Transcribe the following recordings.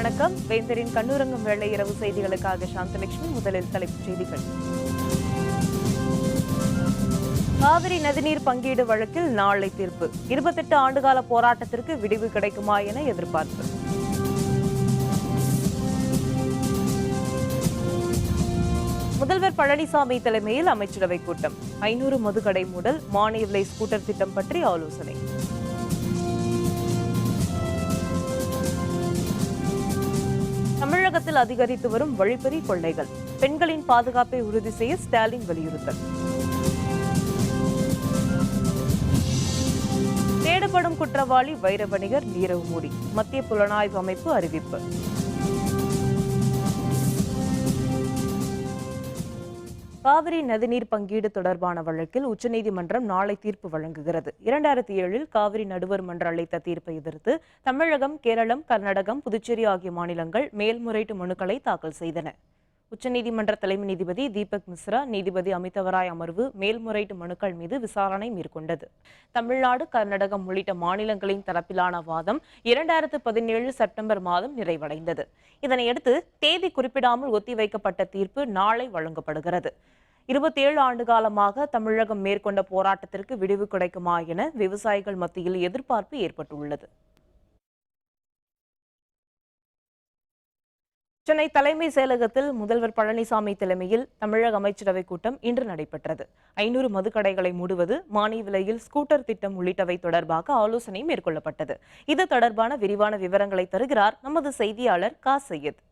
வணக்கம். வேந்தரின் கண்ணுறங்கும் வேளை இரவு செய்திகளுக்காக சாந்தலட்சுமி. முதலில் தலைப்புச் செய்திகள். காவிரி நதிநீர் பங்கீடு வழக்கில் நாளை தீர்ப்பு. 28 ஆண்டுகால போராட்டத்திற்கு விடிவு கிடைக்குமா என எதிர்பார்ப்பு. முதல்வர் பழனிசாமி தலைமையில் அமைச்சரவை கூட்டம். 500 மதுக்கடை மூடல், மானிய விலை ஸ்கூட்டர் திட்டம் பற்றி ஆலோசனை. தமிழகத்தில் அதிகரித்து வரும் வழிப்பறி கொள்ளைகள், பெண்களின் பாதுகாப்பை உறுதி செய்ய ஸ்டாலின் வலியுறுத்தல். தேடப்படும் குற்றவாளி வைர வணிகர் நீரவ் மோடி, மத்திய புலனாய்வு அமைப்பு அறிவிப்பு. காவிரி நதிநீர் பங்கீடு தொடர்பான வழக்கில் உச்சநீதிமன்றம் நாளை தீர்ப்பு வழங்குகிறது. 2007 காவிரி நடுவர் மன்றம் அளித்த தீர்ப்பை எதிர்த்து தமிழகம், கேரளம், கர்நாடகம், புதுச்சேரி ஆகிய மாநிலங்கள் மேல்முறையீட்டு மனுக்களை தாக்கல் செய்தன. உச்சநீதிமன்ற தலைமை நீதிபதி தீபக் மிஸ்ரா, நீதிபதி அமிதவராய் அமர்வு மேல்முறையீட்டு மனுக்கள் மீது விசாரணை மேற்கொண்டது. தமிழ்நாடு, கர்நாடகம் உள்ளிட்ட மாநிலங்களின் தரப்பிலான வாதம் 2017 செப்டம்பர் மாதம் நிறைவடைந்தது. இதனையடுத்து தேதி குறிப்பிடாமல் ஒத்திவைக்கப்பட்ட தீர்ப்பு நாளை வழங்கப்படுகிறது. 27 ஆண்டு காலமாக தமிழகம் மேற்கொண்ட போராட்டத்திற்கு விடிவு கிடைக்குமா என விவசாயிகள் மத்தியில் எதிர்பார்ப்பு ஏற்பட்டுள்ளது. சென்னை தலைமை செயலகத்தில் முதல்வர் பழனிசாமி தலைமையில் தமிழக அமைச்சரவை கூட்டம் இன்று நடைபெற்றது. 500 மதுக்கடைகளை மூடுவது, மானிய விலையில் ஸ்கூட்டர் திட்டம் உள்ளிட்டவை தொடர்பாக ஆலோசனை மேற்கொள்ளப்பட்டது. இது தொடர்பான விரிவான விவரங்களை தருகிறார் நமது செய்தியாளர் கா சையத்.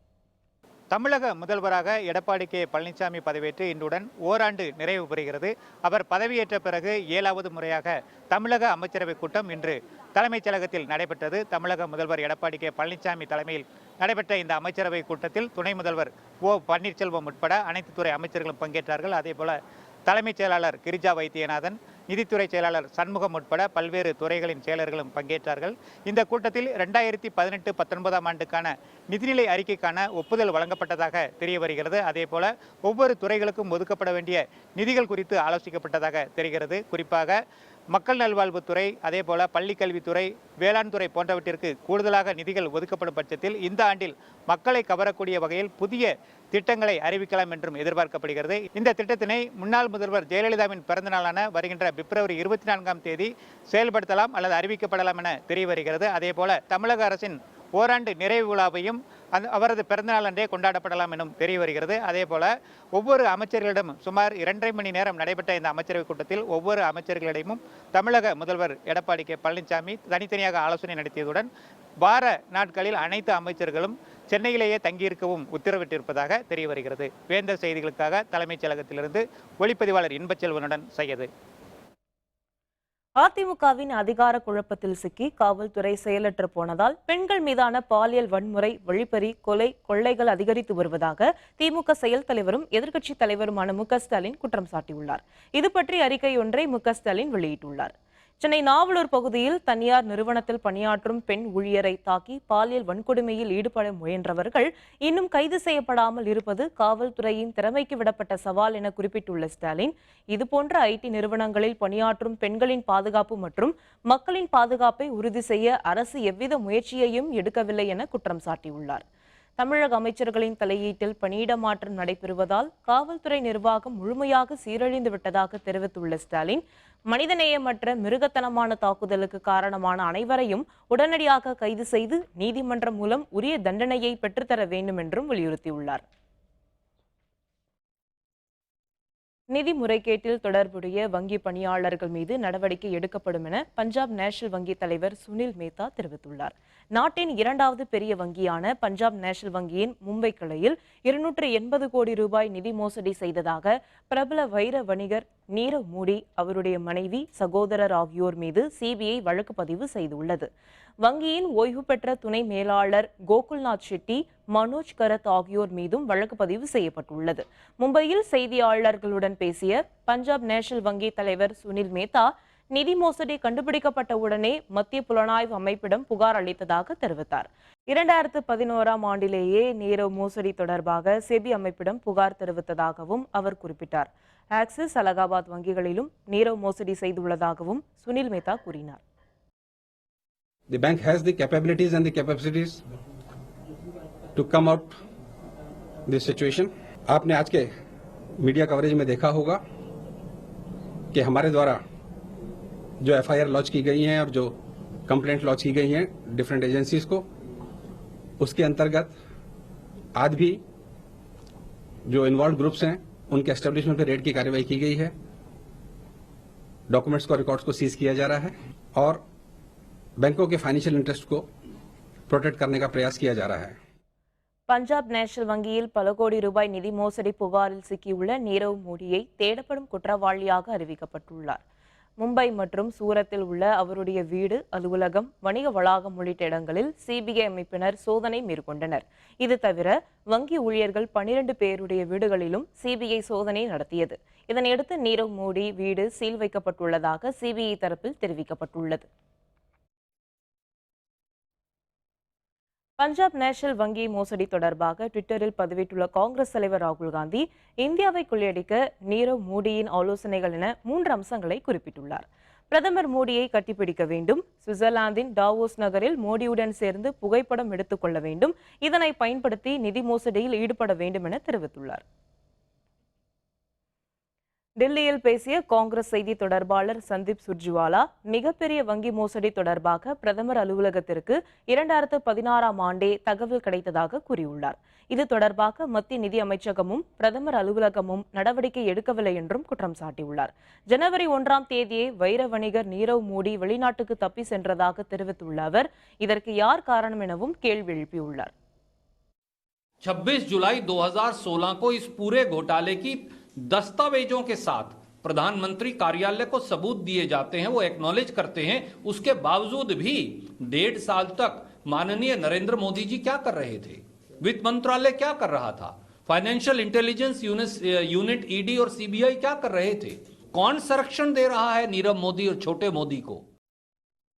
தமிழக முதல்வராக எடப்பாடி கே பழனிசாமி பதவியேற்று இன்றுடன் ஓராண்டு நிறைவு பெறுகிறது. அவர் பதவியேற்ற பிறகு 7வது முறையாக தமிழக அமைச்சரவை கூட்டம் இன்று தலைமைச் செயலகத்தில் நடைபெற்றது. தமிழக முதல்வர் எடப்பாடி கே பழனிசாமி தலைமையில் நடைபெற்ற இந்த அமைச்சரவை கூட்டத்தில் துணை முதல்வர் ஓ பன்னீர்செல்வம் உட்பட அனைத்து துறை அமைச்சர்களும் பங்கேற்றார்கள். அதேபோல தலைமைச் செயலாளர் கிரிஜா வைத்தியநாதன், நிதித்துறை செயலாளர் சண்முகம் உட்பட பல்வேறு துறைகளின் செயலர்களும் பங்கேற்றார்கள். இந்த கூட்டத்தில் 2018-19 ஆண்டுக்கான நிதிநிலை அறிக்கைக்கான ஒப்புதல் வழங்கப்பட்டதாக தெரிய வருகிறது. அதேபோல ஒவ்வொரு துறைகளுக்கும் ஒதுக்கப்பட வேண்டிய நிதிகள் குறித்து ஆலோசிக்கப்பட்டதாக தெரிகிறது. குறிப்பாக மக்கள் நல்வாழ்வுத்துறை, அதேபோல பள்ளிக்கல்வித்துறை, வேளாண் துறை போன்றவற்றிற்கு கூடுதலாக நிதிகள் ஒதுக்கப்படும் பட்சத்தில் இந்த ஆண்டில் மக்களை கவரக்கூடிய வகையில் புதிய திட்டங்களை அறிவிக்கலாம் என்றும் எதிர்பார்க்கப்படுகிறது. இந்த திட்டத்தினை முன்னாள் முதல்வர் ஜெயலலிதாவின் பிறந்த நாளான வருகின்ற பிப்ரவரி 24ஆம் தேதி செயல்படுத்தலாம் அல்லது அறிவிக்கப்படலாம் என தெரிய வருகிறது. அதேபோல தமிழக அரசின் ஓராண்டு நிறைவு விழாவையும் அவரது பிறந்தநாள் அன்றே கொண்டாடப்படலாம் எனும் தெரிய வருகிறது. அதேபோல ஒவ்வொரு அமைச்சர்களிடம் சுமார் 2.5 மணி நேரம் நடைபெற்ற இந்த அமைச்சரவை கூட்டத்தில் ஒவ்வொரு அமைச்சர்களிடமும் தமிழக முதல்வர் எடப்பாடி கே பழனிசாமி தனித்தனியாக ஆலோசனை நடத்தியதுடன் வார நாட்களில் அனைத்து அமைச்சர்களும் சென்னையிலேயே தங்கியிருக்கவும் உத்தரவிட்டிருப்பதாக தெரிய வருகிறது. வேந்தர் செய்திகளுக்காக தலைமைச் செயலகத்திலிருந்து ஒளிப்பதிவாளர் இன்பச்செல்வனுடன் சையது. அதிமுகவின் அதிகார குழப்பத்தில் சிக்கி காவல்துறை செயலற்று போனதால் பெண்கள் மீதான பாலியல் வன்முறை, வழிப்பறி, கொலை, கொள்ளைகள் அதிகரித்து வருவதாக திமுக செயல் தலைவரும் எதிர்க்கட்சித் தலைவருமான மு.க. ஸ்டாலின் குற்றம் சாட்டியுள்ளார். இது பற்றி அறிக்கை ஒன்றை மு.க. ஸ்டாலின் வெளியிட்டுள்ளார். சென்னை நாவலூர் பகுதியில் தனியார் நிறுவனத்தில் பணியாற்றும் பெண் ஊழியரை தாக்கி பாலியல் வன்கொடுமையில் ஈடுபட முயன்றவர்கள் இன்னும் கைது செய்யப்படாமல் இருப்பது காவல்துறையின் திறமைக்கு விடப்பட்ட சவால் என குறிப்பிட்டுள்ள ஸ்டாலின், இதுபோன்ற ஐடி நிறுவனங்களில் பணியாற்றும் பெண்களின் பாதுகாப்பு மற்றும் மக்களின் பாதுகாப்பை உறுதி செய்ய அரசு எவ்வித முயற்சியையும் எடுக்கவில்லை என குற்றம் சாட்டியுள்ளார். தமிழக அமைச்சர்களின் தலையீட்டில் பணியிட மாற்றம் நடைபெறுவதால் காவல்துறை நிர்வாகம் முழுமையாக சீரழிந்து விட்டதாக தெரிவித்துள்ள ஸ்டாலின், மனிதநேயமற்ற மிருகத்தனமான தாக்குதலுக்கு காரணமான அனைவரையும் உடனடியாக கைது செய்து நீதிமன்றம் மூலம் உரிய தண்டனையை பெற்றுத்தர வேண்டும் என்றும் வலியுறுத்தியுள்ளார். நிதி முறைகேட்டில் தொடர்புடைய வங்கி பணியாளர்கள் மீது நடவடிக்கை எடுக்கப்படும் என பஞ்சாப் நேஷனல் வங்கி தலைவர் சுனில் மேத்தா தெரிவித்துள்ளார். நாட்டின் 2வது பெரிய வங்கியான பஞ்சாப் நேஷனல் வங்கியின் மும்பை கிளையில் 280 கோடி ரூபாய் நிதி மோசடி செய்ததாக பிரபல வைர வணிகர் நீரவ் மோடி, அவருடைய மனைவி, சகோதரர் ஆகியோர் மீது சிபிஐ வழக்கு பதிவு செய்துள்ளது. வங்கியின் ஓய்வு பெற்ற துணை மேலாளர் கோகுல்நாத் ஷெட்டி, மனோஜ் கரத் ஆகியோர் மீதும் வழக்கு பதிவு செய்யப்பட்டுள்ளது. மும்பையில் செய்தியாளர்களுடன் பேசிய பஞ்சாப் நேஷனல் வங்கி தலைவர் சுனில் மேத்தா, நிதி மோசடி கண்டுபிடிக்கப்பட்ட உடனே மத்திய புலனாய்வு அமைப்பிடம் புகார் அளித்ததாக தெரிவித்தார். 2011ஆம் ஆண்டிலேயே நீரவ் மோசடி தொடர்பாக செபி அமைப்பிடம் புகார் தெரிவித்ததாகவும் அவர் குறிப்பிட்டார். ஆக்சிஸ், அலகாபாத் வங்கிகளிலும் நீரவ் மோசடி செய்துள்ளதாகவும் சுனில் மேத்தா கூறினார். The bank has the capabilities and the capacities to come out this situation. आपने आज के मीडिया कवरेज में देखा होगा कि हमारे द्वारा जो एफआईआर लॉन्च की गई हैं और जो कंप्लेंट लॉन्च की गई हैं डिफरेंट एजेंसीज को, उसके अंतर्गत आज भी जो इन्वॉल्व ग्रुप्स हैं उनके एस्टेब्लिशमेंट पे रेड की कार्रवाई की गई है, डॉक्यूमेंट्स को, रिकॉर्ड्स को सीज किया जा रहा है और बैंकों के फाइनेंशियल इंटरेस्ट को प्रोटेक्ट करने का प्रयास किया जा रहा है. பஞ்சாப் நேஷனல் வங்கியில் பல கோடி ரூபாய் நிதி மோசடி புகாரில் சிக்கியுள்ள நீரவ் மோடியை தேடப்படும் குற்றவாளியாக அறிவிக்கப்பட்டுள்ளார். மும்பை மற்றும் சூரத்தில் உள்ள அவருடைய வீடு, அலுவலகம், வணிக வளாகம் உள்ளிட்ட இடங்களில் சிபிஐ அமைப்பினர் சோதனை மேற்கொண்டனர். இது தவிர வங்கி ஊழியர்கள் 12 பேருடைய வீடுகளிலும் சிபிஐ சோதனை நடத்தியது. இதனையடுத்து நீரவ் மோடி வீடு சீல் வைக்கப்பட்டுள்ளதாக சிபிஐ தரப்பில் தெரிவிக்கப்பட்டுள்ளது. பஞ்சாப் நேஷனல் வங்கி மோசடி தொடர்பாக ட்விட்டரில் பதிவிட்டுள்ள காங்கிரஸ் தலைவர் ராகுல் காந்தி, இந்தியாவை கொள்ளையடிக்க நீரவ் மோடியின் ஆலோசனைகள் என 3 அம்சங்களை குறிப்பிட்டுள்ளார். பிரதமர் மோடியை கட்டிப்பிடிக்க வேண்டும், சுவிட்சர்லாந்தின் டாவோஸ் நகரில் மோடியுடன் சேர்ந்து புகைப்படம் எடுத்துக் கொள்ள வேண்டும், இதனை பயன்படுத்தி நிதி மோசடியில் ஈடுபட வேண்டும் என தெரிவித்துள்ளார். டெல்லியில் பேசிய காங்கிரஸ் செய்தி தொடர்பாளர் சந்தீப் சுர்ஜிவாலா, மிகப்பெரிய வங்கி மோசடி தொடர்பாக பிரதமர் அலுவலகத்திற்கு 2016ஆம் ஆண்டே தகவல் கிடைத்ததாக கூறியுள்ளார். இது தொடர்பாக மத்திய நிதி அமைச்சகமும் பிரதமர் அலுவலகமும் நடவடிக்கை எடுக்கவில்லை என்றும் குற்றம் சாட்டியுள்ளார். ஜனவரி 1ஆம் தேதியே வைர வணிகர் நீரவ் மோடி வெளிநாட்டுக்கு தப்பி சென்றதாக தெரிவித்துள்ள அவர், இதற்கு யார் காரணம் எனவும் கேள்வி எழுப்பியுள்ளார். 26 जुलाई 2016 को इस पूरे घोटाले की दस्तावेजों के साथ प्रधानमंत्री कार्यालय को सबूत दिए जाते हैं, वो एक्नॉलेज करते हैं. उसके बावजूद भी 1.5 साल तक माननीय नरेंद्र मोदी जी क्या कर रहे थे, वित्त मंत्रालय क्या कर रहा था, फाइनेंशियल इंटेलिजेंस यूनिट ईडी और सीबीआई क्या कर रहे थे? कौन संरक्षण दे रहा है नीरव मोदी और छोटे मोदी को?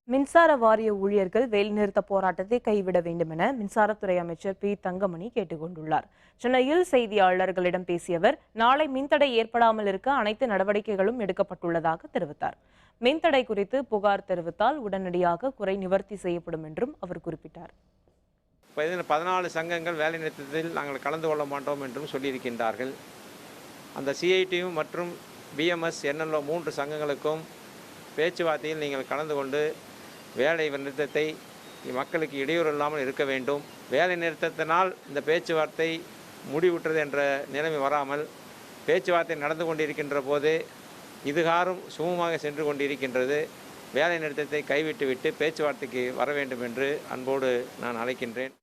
மின்சார வாரிய ஊழியர்கள் வேலைநிறுத்த போராட்டத்தை கைவிட வேண்டும் என மின்சாரத்துறை அமைச்சர் பி தங்கமணி கேட்டுக்கொண்டுள்ளார். சென்னையில் செய்தியாளர்களிடம் பேசிய அவர், நாளை மின்தடை ஏற்படாமல் இருக்க அனைத்து நடவடிக்கைகளும் எடுக்கப்பட்டுள்ளதாக தெரிவித்தார். மின்தடை குறித்து புகார் தெரிவித்தால் உடனடியாக குறை நிவர்த்தி செய்யப்படும் என்றும் அவர் குறிப்பிட்டார். 14 சங்கங்கள் வேலைநிறுத்தத்தில் நாங்கள் கலந்து கொள்ள மாட்டோம் என்றும் சொல்லியிருக்கின்றார்கள். அந்த சிஐடியு மற்றும் பிஎம்எஸ் என்எல்ஓ 3 சங்கங்களுக்கும் பேச்சுவார்த்தையில் நீங்கள் கலந்து கொண்டு வேலை நிறுத்தத்தை மக்களுக்கு இடையூறு இல்லாமல் இருக்க வேண்டும். வேலை நிறுத்தத்தினால் இந்த பேச்சுவார்த்தை முடிவுற்றது என்ற நிலைமை வராமல், பேச்சுவார்த்தை நடந்து கொண்டிருக்கின்ற போது இதுகாரும் சுமூகமாக சென்று கொண்டிருக்கின்றது. வேலை நிறுத்தத்தை கைவிட்டுவிட்டு பேச்சுவார்த்தைக்கு வர வேண்டும் என்று அன்போடு நான் அழைக்கின்றேன்.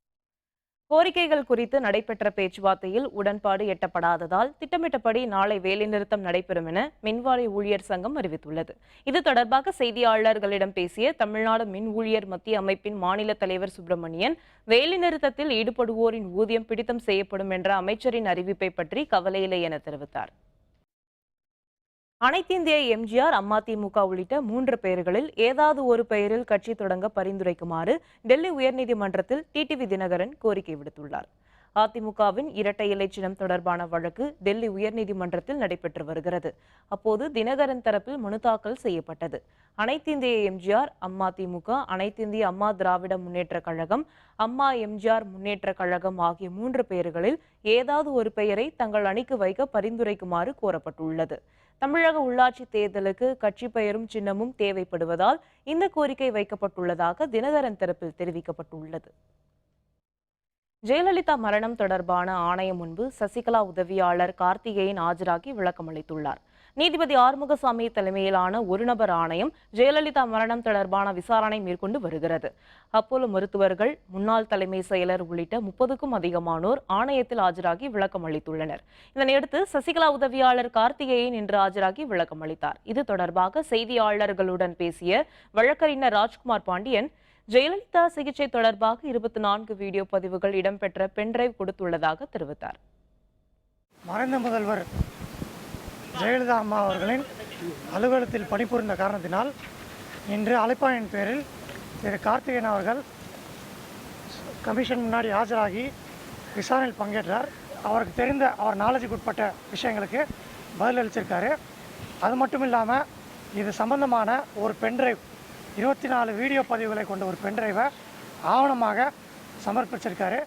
கோரிக்கைகள் குறித்து நடைபெற்ற பேச்சுவார்த்தையில் உடன்பாடு எட்டப்படாததால் திட்டமிட்டபடி நாளை வேலைநிறுத்தம் நடைபெறும் என மின்வாரிய ஊழியர் சங்கம் அறிவித்துள்ளது. இது தொடர்பாக செய்தியாளர்களிடம் பேசிய தமிழ்நாடு மின் ஊழியர் மத்திய அமைப்பின் மாநில தலைவர் சுப்பிரமணியன், வேலைநிறுத்தத்தில் ஈடுபடுவோரின் ஊதியம் பிடித்தம் செய்யப்படும் என்ற அமைச்சரின் அறிவிப்பை பற்றி கவலையில்லை என தெரிவித்தார். அனைத்திந்திய எம்ஜிஆர், அதிமுக உள்ளிட்ட 3 பெயர்களில் ஏதாவது ஒரு பெயரில் கட்சி தொடங்க பரிந்துரைக்குமாறு டெல்லி உயர்நீதிமன்றத்தில் டிடிவி தினகரன் கோரிக்கை விடுத்துள்ளார். அதிமுகவின் இரட்டை இலை சின்னம் தொடர்பான வழக்கு டெல்லி உயர்நீதிமன்றத்தில் நடைபெற்று வருகிறது. அப்போது தினகரன் தரப்பில் மனு தாக்கல் செய்யப்பட்டது. அனைத்திந்திய எம்ஜிஆர், அதிமுக, அனைத்திந்திய அம்மா திராவிட முன்னேற்ற கழகம், அம்மா எம்ஜிஆர் முன்னேற்ற கழகம் ஆகிய 3 பெயர்களில் ஏதாவது ஒரு பெயரை தங்கள் அணிக்கு வைக்க பரிந்துரைக்குமாறு கோரப்பட்டுள்ளது. தமிழக உள்ளாட்சி தேர்தலுக்கு கட்சி பெயரும் சின்னமும் தேவைப்படுவதால் இந்த கோரிக்கை வைக்கப்பட்டுள்ளதாக தினகரன் தரப்பில் தெரிவிக்கப்பட்டுள்ளது. ஜெயலலிதா மரணம் தொடர்பான ஆணையம் முன்பு சசிகலா உதவியாளர் கார்த்திகேயன் ஆஜராகி விளக்கம் அளித்துள்ளார். நீதிபதி ஆறுமுகசாமி தலைமையிலான ஒருநபர் ஆணையம் ஜெயலலிதா மரணம் தொடர்பான விசாரணை மேற்கொண்டு வருகிறது. அப்போலோ மருத்துவர்கள், முன்னாள் தலைமை செயலர் உள்ளிட்ட 30க்கும் அதிகமானோர் ஆணையத்தில் ஆஜராகி விளக்கம் அளித்துள்ளனர். இதனையடுத்து சசிகலா உதவியாளர் கார்த்திகேயன் இன்று ஆஜராகி விளக்கம் அளித்தார். இது தொடர்பாக செய்தியாளர்களுடன் பேசிய வழக்கறிஞர் ராஜ்குமார் பாண்டியன், ஜெயலலிதா சிகிச்சை தொடர்பாக 24 வீடியோ பதிவுகள் இடம்பெற்ற பென்டிரைவ் கொடுத்துள்ளதாக தெரிவித்தார். மறைந்த முதல்வர் ஜெயலலிதா அம்மா அவர்களின் அலுவலகத்தில் பணிபுரிந்த காரணத்தினால் இன்று அழைப்பாணையின் பேரில் திரு கார்த்திகேயன் அவர்கள் கமிஷன் முன்னாடி ஆஜராகி விசாரணையில் பங்கேற்றார். அவருக்கு தெரிந்த அவர் நாலேஜுக்கு உட்பட்ட விஷயங்களுக்கு பதில் அளிச்சிருக்காரு. அது மட்டும் இல்லாமல் இது சம்பந்தமான ஒரு பென்டிரைவ் 24 வீடியோ பதிவுகளை கொண்ட ஒரு பென்டிரைவை ஆவணமாக சமர்ப்பிச்சிருக்காரு.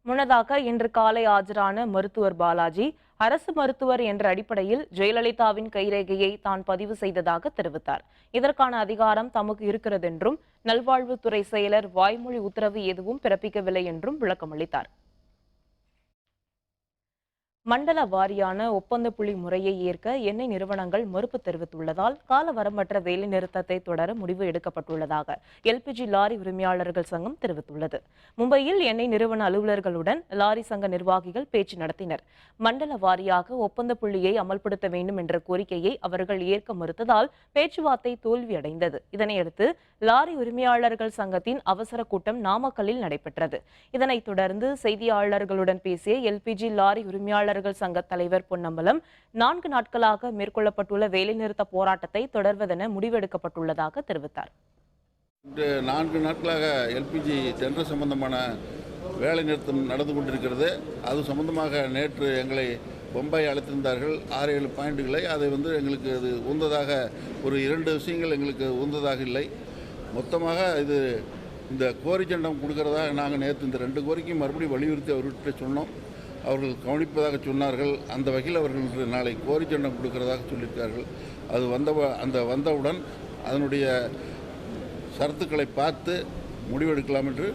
முன்னதாக இன்று காலை ஆஜரான மருத்துவர் பாலாஜி அரசு மருத்துவர் என்ற அடிப்படையில் ஜெயலலிதாவின் கைரேகையை தான் பதிவு செய்ததாக தெரிவித்தார். இதற்கான அதிகாரம் தமக்கு இருக்கிறது என்றும் நல்வாழ்வுத்துறை செயலர் வாய்மொழி உத்தரவு எதுவும் பிறப்பிக்கவில்லை என்றும் விளக்கமளித்தார். மண்டல வாரியான ஒப்பந்த புள்ளி முறையை ஏற்க எண்ணெய் நிறுவனங்கள் மறுப்பு தெரிவித்துள்ளதால் காலவரம்பற்ற வேலைநிறுத்தத்தை தொடர முடிவு எடுக்கப்பட்டுள்ளதாக எல்பிஜி லாரி உரிமையாளர்கள் சங்கம் தெரிவித்துள்ளது. மும்பையில் எண்ணெய் நிறுவன அலுவலர்களுடன் லாரி சங்க நிர்வாகிகள் பேச்சு நடத்தினர். மண்டல வாரியாக ஒப்பந்த புள்ளியை அமல்படுத்த வேண்டும் என்ற கோரிக்கையை அவர்கள் ஏற்க மறுத்ததால் பேச்சுவார்த்தை தோல்வியடைந்தது. இதனையடுத்து லாரி உரிமையாளர்கள் சங்கத்தின் அவசர கூட்டம் நாமக்கல்லில் நடைபெற்றது. இதனைத் தொடர்ந்து செய்தியாளர்களுடன் பேசிய எல்பிஜி லாரி உரிமையாளர்கள் சங்க தலைவர் பொன்னம்பலம் 4 நாட்களாக மேற்கொள்ளப்பட்டுள்ள வேலைநிறுத்த போராட்டத்தை தொடர்வதென முடிவெடுக்கப்பட்டுள்ளதாக தெரிவித்தார். 4 நாட்களாக எல்பிஜி டெண்டர் சம்பந்தமான வேலை நிறுத்தம் நடந்து கொண்டிருக்கிறது. அது சம்பந்தமாக நேற்று எங்களை பம்பாய் அழைத்திருந்தார்கள் 6-7 பாயிண்ட்டுகளை. அதை எங்களுக்கு அது உந்ததாக ஒரு 2 விஷயங்கள் எங்களுக்கு உந்ததாக இல்லை. மொத்தமாக இது இந்த கோரிச்சண்டம் கொடுக்கறதா நாங்கள் நேற்று இந்த 2 கோரிக்கையும் மறுபடியும் வலியுறுத்தி அவர்கிட்ட சொன்னோம். அவர்கள் கவனிப்பதாக சொன்னார்கள். அந்த வகையில் அவர்கள் நாளை கோரிச்சண்டம் கொடுக்கறதாக சொல்லியிருக்கார்கள். அது வந்தவுடன் அதனுடைய சரத்துக்களை பார்த்து முடிவெடுக்கலாம் என்று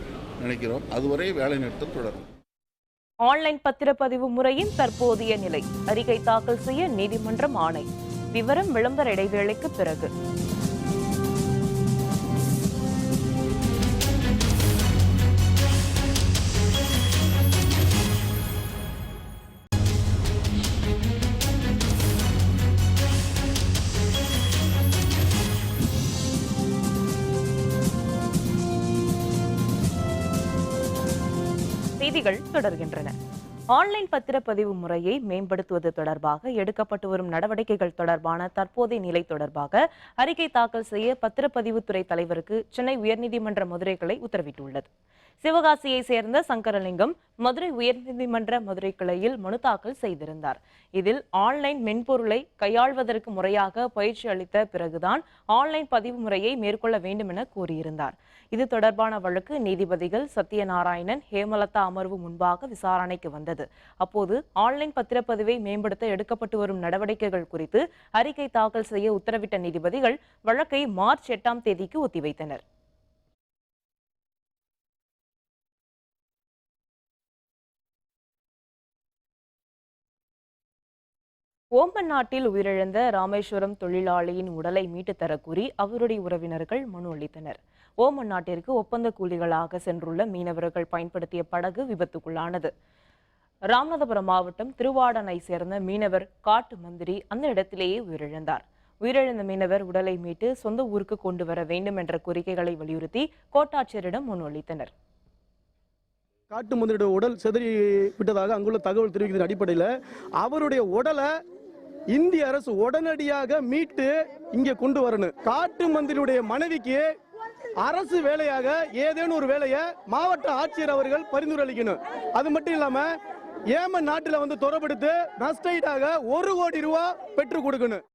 நினைக்கிறோம். அதுவரை வேலை நிறுத்தம் தொடரும். ஆன்லைன் பத்திரப்பதிவு முறையின் தற்போதைய நிலை அறிக்கை தாக்கல் செய்ய நீதிமன்றம் ஆணை. விவரம் விளம்பர இடைவேளைக்கு பிறகு. செய்திகள் தொடர்கின்றன. ஆன்லைன் பத்திரப்பதிவு முறையை மேம்படுத்துவது தொடர்பாக எடுக்கப்பட்டு வரும் நடவடிக்கைகள் தொடர்பான தற்போதைய நிலை தொடர்பாக அறிக்கை தாக்கல் செய்ய பத்திரப்பதிவுத்துறை தலைவருக்கு சென்னை உயர்நீதிமன்ற மதுரை கிளை உத்தரவிட்டுள்ளது. சிவகாசியை சேர்ந்த சங்கரலிங்கம் மதுரை உயர்நீதிமன்ற மதுரை கிளையில் மனு தாக்கல் செய்திருந்தார். இதில் ஆன்லைன் மென்பொருளை கையாள்வதற்கு முறையாக பயிற்சி அளித்த பிறகுதான் ஆன்லைன் பதிவு முறையை மேற்கொள்ள வேண்டும் என கூறியிருந்தார். இது தொடர்பான வழக்கு நீதிபதிகள் சத்யநாராயணன், ஹேமலதா அமர்வு முன்பாக விசாரணைக்கு வந்தது. அப்போது ஆன்லைன் பத்திரப்பதிவை மேம்படுத்த எடுக்கப்பட்டு வரும் நடவடிக்கைகள் குறித்து அறிக்கை தாக்கல் செய்ய உத்தரவிட்ட நீதிபதிகள் வழக்கை மார்ச் 8ஆம் தேதிக்கு ஒத்திவைத்தனர். ஓமன் நாட்டில் உயிரிழந்த ராமேஸ்வரம் தொழிலாளியின் உடலை மீட்டு தரக்கூறி அவருடைய உறவினர்கள் மனு அளித்தனர். ஓமன் நாட்டிற்கு ஒப்பந்த கூலிகளாக சென்றுள்ள மீனவர்கள் பயன்படுத்திய படகு விபத்துக்குள்ளானது. ராமநாதபுரம் மாவட்டம் திருவாடனை சேர்ந்த மீனவர் காட்டு மந்திரி அந்த இடத்திலேயே உயிரிழந்தார். உயிரிழந்த மீனவர் உடலை மீட்டு சொந்த ஊருக்கு கொண்டு வர வேண்டும் என்ற கோரிக்கைகளை வலியுறுத்தி கோட்டாட்சியரிடம் மனு அளித்தனர். காட்டு மந்திரியோட உடல் செதறி விட்டதாக அங்குள்ள தகவல் தெரிவிக்கிற அடிப்படையில் அவருடைய உடலை இந்திய அரசு உடனடியாக மீட்டு இங்கே கொண்டு வரணும். காட்டு மந்திரியுடைய மனைவிக்கு அரசு வேலையாக ஏதேனும் ஒரு வேலையை மாவட்ட ஆட்சியர் அவர்கள் பரிந்துரை அளிக்கணும். அது மட்டும் இல்லாம ஏமன் நாட்டில் தொடர்படுத்து நஷ்டஈடாக 1 கோடி ரூபாய் பெற்றுக் கொடுக்கணும்.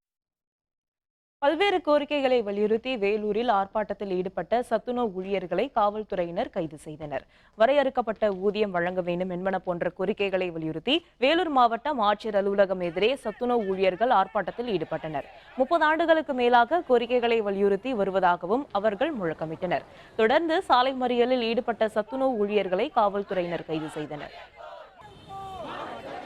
பல்வேறு கோரிக்கைகளை வலியுறுத்தி வேலூரில் ஆர்ப்பாட்டத்தில் ஈடுபட்ட சத்துணவு ஊழியர்களை காவல்துறையினர் கைது செய்தனர். வரையறுக்கப்பட்ட ஊதியம் வழங்க வேண்டும் என்பன போன்ற கோரிக்கைகளை வலியுறுத்தி வேலூர் மாவட்டம் ஆட்சியர் அலுவலகம் எதிரே சத்துணவு ஊழியர்கள் ஆர்ப்பாட்டத்தில் ஈடுபட்டனர். 30 ஆண்டுகளுக்கு மேலாக கோரிக்கைகளை வலியுறுத்தி வருவதாகவும் அவர்கள் முழக்கமிட்டனர். தொடர்ந்து சாலை மறியலில் ஈடுபட்ட சத்துணவு ஊழியர்களை காவல்துறையினர் கைது செய்தனர்.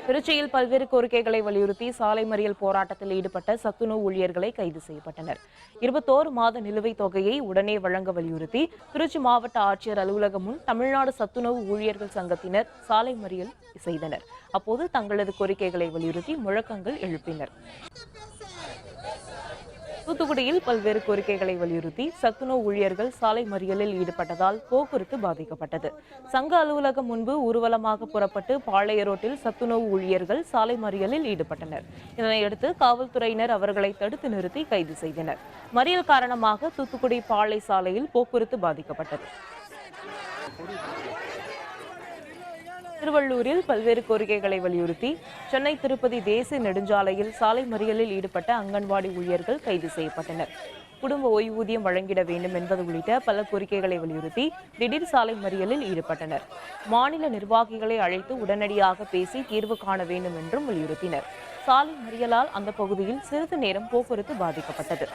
திருச்சியில் பல்வேறு கோரிக்கைகளை வலியுறுத்தி சாலை மறியல் போராட்டத்தில் ஈடுபட்ட சத்துணவு ஊழியர்களை கைது செய்யப்பட்டனர். 21 மாத நிலுவைத் தொகையை உடனே வழங்க வலியுறுத்தி திருச்சி மாவட்ட ஆட்சியர் அலுவலகம் முன் தமிழ்நாடு சத்துணவு ஊழியர்கள் சங்கத்தினர் சாலை மறியல் செய்தனர். அப்போது தங்களது கோரிக்கைகளை வலியுறுத்தி முழக்கங்கள் எழுப்பினர். தூத்துக்குடியில் பல்வேறு கோரிக்கைகளை வலியுறுத்தி சத்துணவு ஊழியர்கள் சாலை மறியலில் ஈடுபட்டதால் போக்குவரத்து பாதிக்கப்பட்டது. சங்க அலுவலகம் முன்பு ஊர்வலமாக புறப்பட்டு பாளைய ரோட்டில் சத்துணவு ஊழியர்கள் சாலை மறியலில் ஈடுபட்டனர். இதனையடுத்து காவல்துறையினர் அவர்களை தடுத்து நிறுத்தி கைது செய்தனர். மறியல் காரணமாக தூத்துக்குடி பாளை சாலையில் போக்குவரத்து பாதிக்கப்பட்டது. திருவள்ளூரில் பல்வேறு கோரிக்கைகளை வலியுறுத்தி சென்னை திருப்பதி தேசிய நெடுஞ்சாலையில் சாலை மறியலில் ஈடுபட்ட அங்கன்வாடி ஊழியர்கள் கைது செய்யப்பட்டனர். குடும்ப ஓய்வூதியம் வழங்கிட வேண்டும் என்பது உள்ளிட்ட பல கோரிக்கைகளை வலியுறுத்தி திடீர் சாலை மறியலில் ஈடுபட்டனர். மாநில நிர்வாகிகளை அழைத்து உடனடியாக பேசி தீர்வு காண வேண்டும் என்றும் வலியுறுத்தினர். சாலை மறியலால் அந்த பகுதியில் சிறிது நேரம் போக்குவரத்து பாதிக்கப்பட்டது.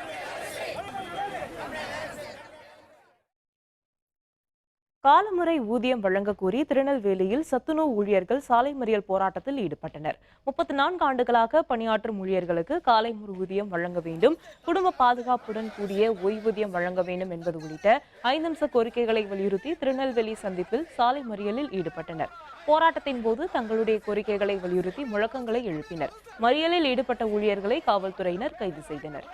காலமுறை ஊதியம் வழங்க கோரி திருநெல்வேலியில் சத்துணவு ஊழியர்கள் சாலை மறியல் போராட்டத்தில் ஈடுபட்டனர். 34 ஆண்டுகளாக பணியாற்றும் ஊழியர்களுக்கு காலை ஊதியம் வழங்க வேண்டும், குடும்ப பாதுகாப்புடன் கூடிய ஓய்வூதியம் வழங்க வேண்டும் என்பது உள்ளிட்ட 5 அம்ச கோரிக்கைகளை வலியுறுத்தி திருநெல்வேலி சந்திப்பில் சாலை மறியலில் ஈடுபட்டனர். போராட்டத்தின் போது தங்களுடைய கோரிக்கைகளை வலியுறுத்தி முழக்கங்களை எழுப்பினர். மறியலில் ஈடுபட்ட ஊழியர்களை காவல்துறையினர் கைது செய்தனர்.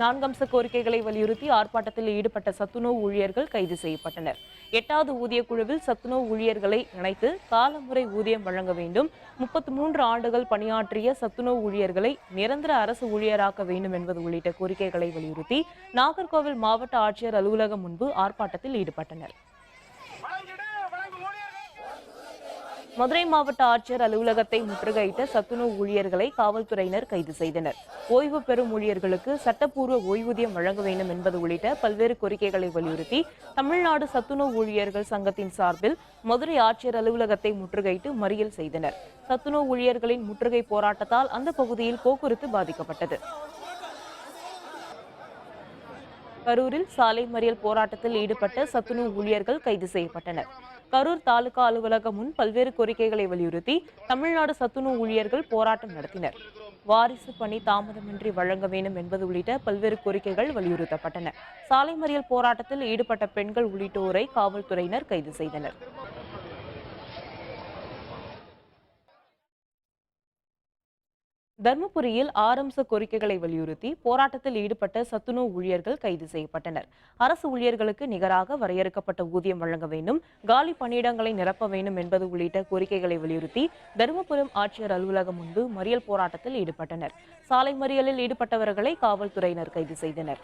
4 அம்ச கோரிக்கைகளை வலியுறுத்தி ஆர்ப்பாட்டத்தில் ஈடுபட்ட சத்துணவு ஊழியர்கள் கைது செய்யப்பட்டனர். 8வது ஊதிய குழுவில் சத்துணவு ஊழியர்களை இணைத்து காலமுறை ஊதியம் வழங்க வேண்டும், 33 ஆண்டுகள் பணியாற்றிய சத்துணவு ஊழியர்களை நிரந்தர அரசு ஊழியராக்க வேண்டும் என்பது உள்ளிட்ட கோரிக்கைகளை வலியுறுத்தி நாகர்கோவில் மாவட்ட ஆட்சியர் அலுவலகம் முன்பு ஆர்ப்பாட்டத்தில் ஈடுபட்டனர். மதுரை மாவட்ட ஆட்சியர் அலுவலகத்தை முற்றுகையிட்ட சத்துணவு ஊழியர்களை காவல்துறையினர் கைது செய்தனர். ஓய்வு பெறும் ஊழியர்களுக்கு சட்டப்பூர்வ ஓய்வூதியம் வழங்க வேண்டும் என்பது உள்ளிட்ட பல்வேறு கோரிக்கைகளை வலியுறுத்தி தமிழ்நாடு சத்துணவு ஊழியர்கள் சங்கத்தின் சார்பில் மதுரை ஆட்சியர் அலுவலகத்தை முற்றுகையிட்டு மறியல் செய்தனர். சத்துணவு ஊழியர்களின் முற்றுகை போராட்டத்தால் அந்த பகுதியில் போக்குவரத்து பாதிக்கப்பட்டது. கரூரில் சாலை மறியல் போராட்டத்தில் ஈடுபட்ட சத்துணவு ஊழியர்கள் கைது செய்யப்பட்டனர். கரூர் தாலுகா அலுவலகம் முன் பல்வேறு கோரிக்கைகளை வலியுறுத்தி தமிழ்நாடு சத்துணவு ஊழியர்கள் போராட்டம் நடத்தினர். வாரிசு பணி தாமதமின்றி வழங்க வேண்டும் என்பது உள்ளிட்ட பல்வேறு கோரிக்கைகள் வலியுறுத்தப்பட்டன. சாலை மறியல் போராட்டத்தில் ஈடுபட்ட பெண்கள் உள்ளிட்டோரை காவல்துறையினர் கைது செய்தனர். தர்மபுரியில் 6 அம்ச கோரிக்கைகளை வலியுறுத்தி போராட்டத்தில் ஈடுபட்ட சத்துணவு ஊழியர்கள் கைது செய்யப்பட்டனர். அரசு ஊழியர்களுக்கு நிகராக வரையறுக்கப்பட்ட ஊதியம் வழங்க வேண்டும், காலி பணியிடங்களை நிரப்ப வேண்டும் என்பது உள்ளிட்ட கோரிக்கைகளை வலியுறுத்தி தருமபுரம் ஆட்சியர் அலுவலகம் முன்பு மறியல் போராட்டத்தில் ஈடுபட்டனர். சாலை மறியலில் ஈடுபட்டவர்களை காவல்துறையினர் கைது செய்தனர்.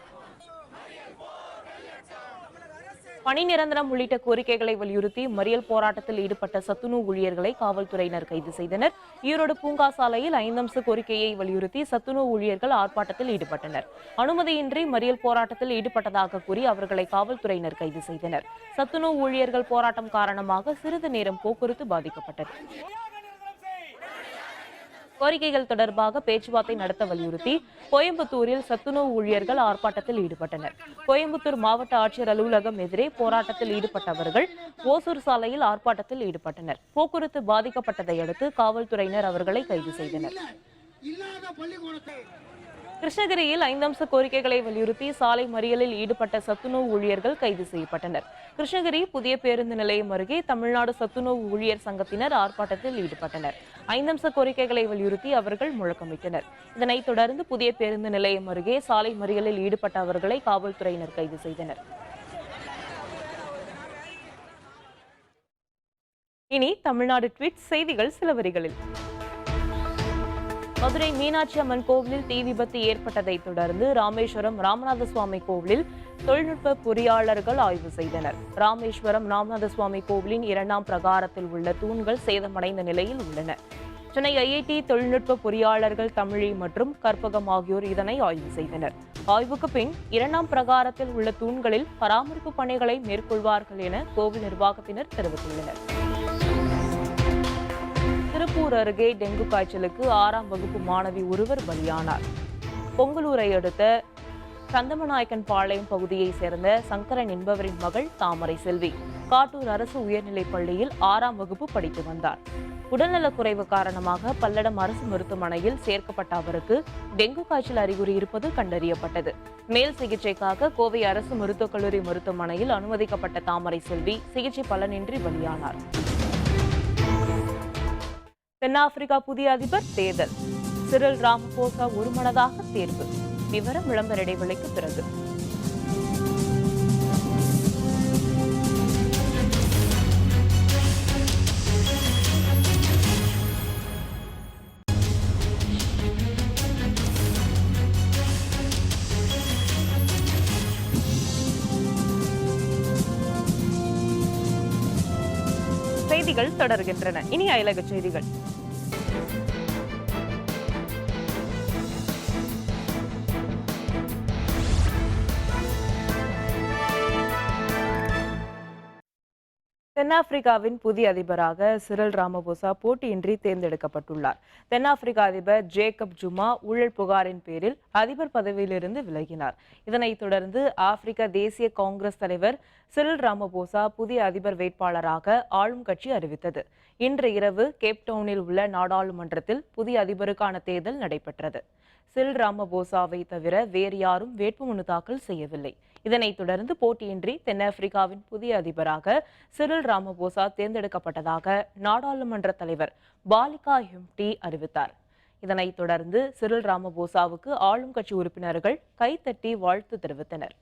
பணி நிரந்தரம் உள்ளிட்ட கோரிக்கைகளை வலியுறுத்தி மறியல் போராட்டத்தில் ஈடுபட்ட சத்துணவு ஊழியர்களை காவல்துறையினர் கைது செய்தனர். ஈரோடு பூங்கா சாலையில் 5 அம்ச கோரிக்கையை வலியுறுத்தி சத்துணவு ஊழியர்கள் ஆர்ப்பாட்டத்தில் ஈடுபட்டனர். அனுமதியின்றி மறியல் போராட்டத்தில் ஈடுபட்டதாக கூறி அவர்களை காவல்துறையினர் கைது செய்தனர். சத்துணவு ஊழியர்கள் போராட்டம் காரணமாக சிறிது நேரம் போக்குவரத்து பாதிக்கப்பட்டது. கோரிக்கைகள் தொடர்பாக பேச்சுவார்த்தை நடத்த வலியுறுத்தி கோயம்புத்தூரில் சத்துணவு ஊழியர்கள் ஆர்ப்பாட்டத்தில் ஈடுபட்டனர். கோயம்புத்தூர் மாவட்ட ஆட்சியர் அலுவலகம் எதிரே போராட்டத்தில் ஈடுபட்டவர்கள் ஓசூர் சாலையில் ஆர்ப்பாட்டத்தில் ஈடுபட்டனர். போக்குவரத்து பாதிக்கப்பட்டதை அடுத்து காவல்துறையினர் அவர்களை கைது செய்தனர். கிருஷ்ணகிரியில் 5 அம்ச கோரிக்கைகளை வலியுறுத்தி சாலை மறியலில் ஈடுபட்ட சத்துணவு ஊழியர்கள் கைது செய்யப்பட்டனர். கிருஷ்ணகிரி புதிய பேருந்து நிலையம் அருகே தமிழ்நாடு சத்துணவு ஊழியர் சங்கத்தினர் ஆர்ப்பாட்டத்தில் ஈடுபட்டனர். 5 அம்ச கோரிக்கைகளை வலியுறுத்தி அவர்கள் முழக்கமிட்டனர். இதனைத் தொடர்ந்து புதிய பேருந்து நிலையம் அருகே சாலை மறியலில் ஈடுபட்ட அவர்களை காவல்துறையினர் கைது செய்தனர். இனி தமிழ்நாடு ட்வீட் செய்திகள் சில வரிகளில். மதுரை மீனாட்சி அம்மன் கோவிலில் தீ விபத்து ஏற்பட்டதை தொடர்ந்து ராமேஸ்வரம் ராமநாத சுவாமி கோவிலில் தொழில்நுட்ப பொறியாளர்கள் ஆய்வு செய்தனர். ராமேஸ்வரம் ராமநாத சுவாமி கோவிலின் 2ஆம் பிரகாரத்தில் உள்ள தூண்கள் சேதமடைந்த நிலையில் உள்ளன. சென்னை ஐஐடி தொழில்நுட்ப பொறியாளர்கள் தமிழி மற்றும் கற்பகம் ஆகியோர் இதனை ஆய்வு செய்தனர். ஆய்வுக்கு பின் 2ஆம் பிரகாரத்தில் உள்ள தூண்களில் பராமரிப்பு பணிகளை மேற்கொள்வார்கள் என கோவில் நிர்வாகத்தினர் தெரிவித்துள்ளனர். திருப்பூர் அருகே டெங்கு காய்ச்சலுக்கு 6ஆம் வகுப்பு மாணவி ஒருவர் பலியானார். பொங்கலூரை அடுத்த சந்தமநாயக்கன் பாளையம் பகுதியைச் சேர்ந்த சங்கரன் என்பவரின் மகள் தாமரை செல்வி காட்டூர் அரசு உயர்நிலைப் பள்ளியில் 6ஆம் வகுப்பு படித்து வந்தார். உடல்நலக்குறைவு காரணமாக பல்லடம் அரசு மருத்துவமனையில் சேர்க்கப்பட்ட அவருக்கு டெங்கு காய்ச்சல் அறிகுறி இருப்பது கண்டறியப்பட்டது. மேல் சிகிச்சைக்காக கோவை அரசு மருத்துவக் கல்லூரி மருத்துவமனையில் அனுமதிக்கப்பட்ட தாமரை செல்வி சிகிச்சை பலனின்றி பலியானார். தென்னாப்பிரிக்கா புதிய அதிபர் தேர்தல். சிரில் ராமபோசா ஒருமனதாக தேர்வு. விவரம் விளம்பர இடைவெளிக்கு பிறகு. செய்திகள் தொடர்கின்றன. இனி அயலக செய்திகள். தென்னாப்பிரிக்காவின் புதிய அதிபராக சிரில் ராமபோசா போட்டியின்றி தேர்ந்தெடுக்கப்பட்டுள்ளார். தென்னாப்பிரிக்க அதிபர் ஜேக்கப் ஜுமா ஊழல் புகாரின் பேரில் அதிபர் பதவியிலிருந்து விலகினார். இதனைத் தொடர்ந்து ஆப்பிரிக்க தேசிய காங்கிரஸ் தலைவர் சிரில் ராமபோசா புதிய அதிபர் வேட்பாளராக ஆளும் கட்சி அறிவித்தது. இன்று இரவு கேப்டவுனில் உள்ள நாடாளுமன்றத்தில் புதிய அதிபருக்கான தேர்தல் நடைபெற்றது. சிரில் ராமபோசாவை தவிர வேறு யாரும் வேட்புமனு தாக்கல் செய்யவில்லை. இதனைத் தொடர்ந்து போட்டியின்றி தென்னாப்பிரிக்காவின் புதிய அதிபராக சிரில் ராமபோசா தேர்ந்தெடுக்கப்பட்டதாக நாடாளுமன்ற தலைவர் பாலிகா ஹிம்டி அறிவித்தார். இதனைத் தொடர்ந்து சிரில் ராமபோசாவுக்கு ஆளும் கட்சி உறுப்பினர்கள் கைத்தட்டி வாழ்த்து தெரிவித்தனர்.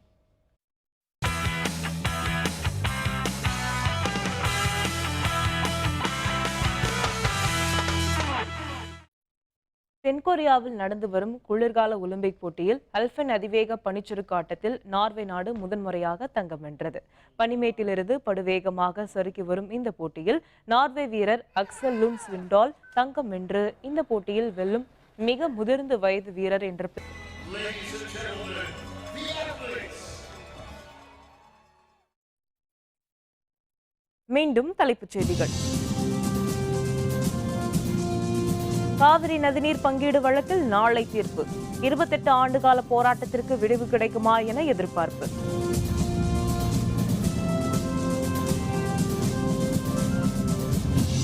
தென்கொரியாவில் நடந்து வரும் குளிர்கால ஒலிம்பிக் போட்டியில் அல்பென் அதிவேக பனிச்சுருக்கு ஆட்டத்தில் நார்வே நாடு முதன்முறையாக தங்கம் வென்றது. பனிமேட்டிலிருந்து படுவேகமாக சறுக்கி வரும் இந்த போட்டியில் நார்வே வீரர் அக்சல் லுண்ட் ஸ்விண்டால் தங்கம் வென்று இந்த போட்டியில் வெல்லும் மிக முதிர்ந்த வயது வீரர் என்ற மீண்டும் தலைப்புச் செய்திகள். காவிரி நதிநீர் பங்கீடு வழக்கில் நாளை தீர்ப்பு. 28 ஆண்டுகால போராட்டத்திற்கு விடிவு கிடைக்குமா என எதிர்பார்ப்பு.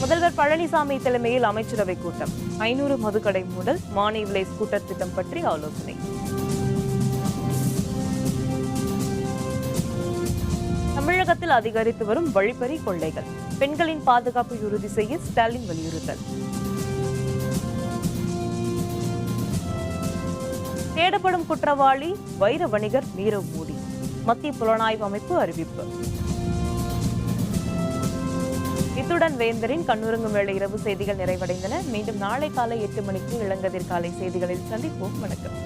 முதல்வர் பழனிசாமி தலைமையில் அமைச்சரவை கூட்டம். 500 மதுக்கடை மூடல், மானிய விலை ஸ்கூட்டர் திட்டம் பற்றி ஆலோசனை. தமிழகத்தில் அதிகரித்து வரும் வழிப்பறி கொள்ளைகள். பெண்களின் பாதுகாப்பை உறுதி செய்ய ஸ்டாலின் வலியுறுத்தல். தேடப்படும் குற்றவாளி வைர வணிகர் நீரவ் மோடி. மத்திய புலனாய்வு அமைப்பு அறிவிப்பு. இத்துடன் வேந்தரின் கண்ணுறங்கும் வேளை இரவு செய்திகள் நிறைவடைந்தன. மீண்டும் நாளை காலை 8 மணிக்கு இளங்கதிர் காலை செய்திகளில் சந்திப்போம். வணக்கம்.